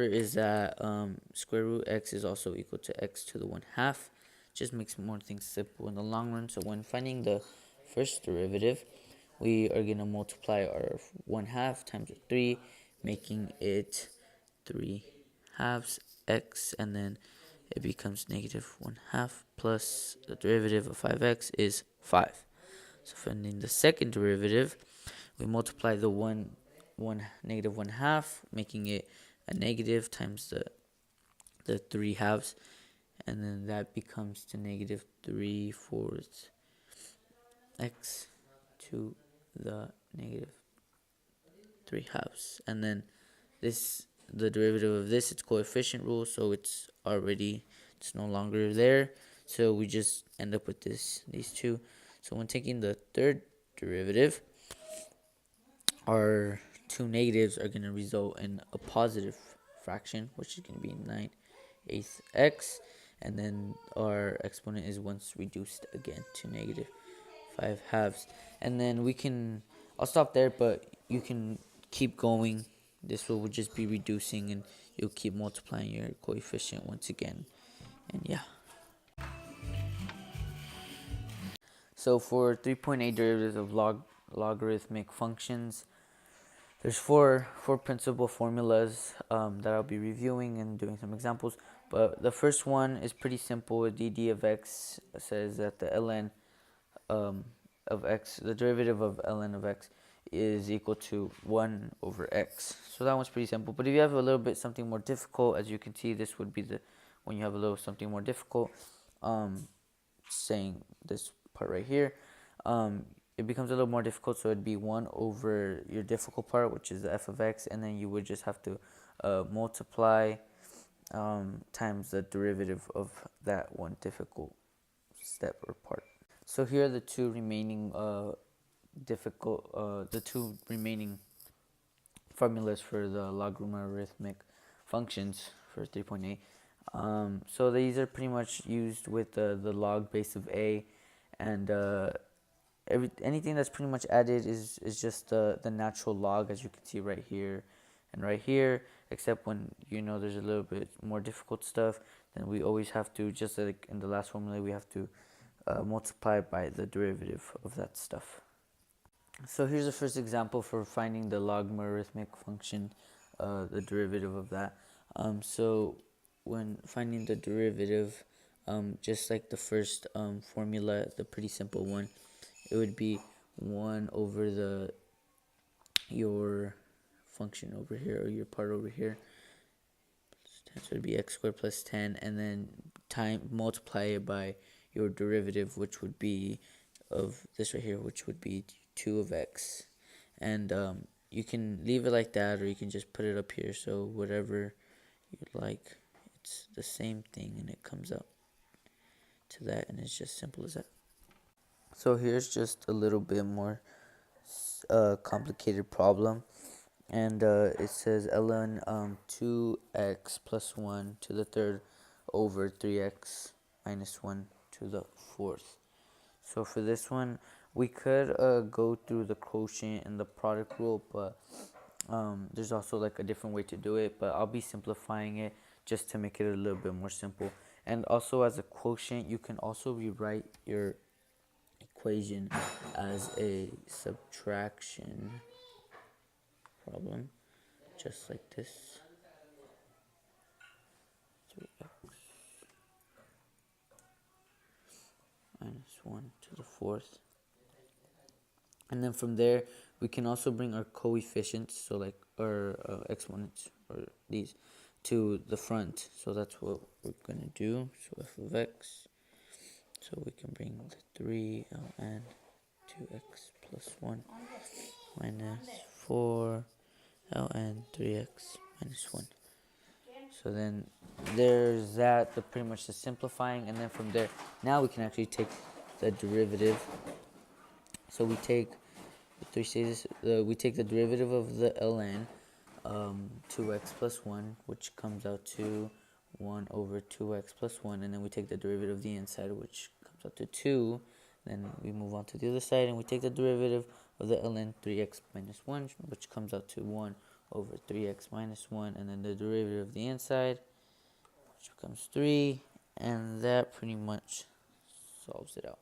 is that square root x is also equal to x to the 1/2. Just makes more things simple in the long run. So when finding the first derivative, we are going to multiply our 1/2 times 3, making it 3/2 x, and then it becomes negative 1/2 plus the derivative of 5x is 5. So finding the second derivative, we multiply the negative 1/2, making it a negative times the 3/2, and then that becomes to negative 3/4 x to the negative 3/2. And then the derivative of this, it's coefficient rule, so it's no longer there. So we just end up with these two. So when taking the third derivative, our two negatives are going to result in a positive fraction, which is going to be 9/8 x, and then our exponent is once reduced again to negative 5/2. And then I'll stop there, but you can keep going. This will just be reducing, and you'll keep multiplying your coefficient once again. And yeah. So for 3.8 derivatives of logarithmic functions, there's four principal formulas that I'll be reviewing and doing some examples. But the first one is pretty simple. dd of x says that the ln of x, the derivative of ln of x, is equal to 1 over x. So that one's pretty simple. But if you have a little bit something more difficult, as you can see, this would be when you have a little something more difficult, saying this part right here, it becomes a little more difficult. So it'd be 1 over your difficult part, which is the f of x, and then you would just have to multiply times the derivative of that one difficult step or part. So here are the two remaining formulas for the logarithmic functions for 3.8. So these are pretty much used with the log base of a, and anything that's pretty much added is just the natural log, as you can see right here and right here, except when there's a little bit more difficult stuff, then we always have to, just like in the last formula, we have to multiply by the derivative of that stuff. So here's the first example for finding the logarithmic function, the derivative of that. So when finding the derivative, just like the first formula, the pretty simple one, it would be 1 over your function over here, or your part over here. So it would be x squared plus 10, and then multiply it by your derivative, which would be of this right here, which would be 2 of x. And you can leave it like that, or you can just put it up here. So whatever you like, it's the same thing, and it comes out to that, and it's just simple as that. So here's just a little bit more complicated problem, and it says ln 2x plus 1 to the third over 3x minus 1 to the fourth. So for this one, we could go through the quotient and the product rule, but there's also like a different way to do it, but I'll be simplifying it just to make it a little bit more simple. And also, as a quotient, you can also rewrite your equation as a subtraction problem, just like this. 3x minus 1 to the fourth. And then from there, we can also bring our coefficients, so like our exponents, or these, to the front. So that's what we're going to do. So f of x, so we can bring the 3 ln 2x plus 1 minus 4 ln 3x minus 1. So then there's that, pretty much the simplifying. And then from there, now we can actually take the derivative. So we take we take the derivative of the ln 2x plus 1, which comes out to 1 over 2x plus 1, and then we take the derivative of the inside, which comes out to 2. Then we move on to the other side, and we take the derivative of the ln 3x minus 1, which comes out to 1 over 3x minus 1, and then the derivative of the inside, which becomes 3, and that pretty much solves it out.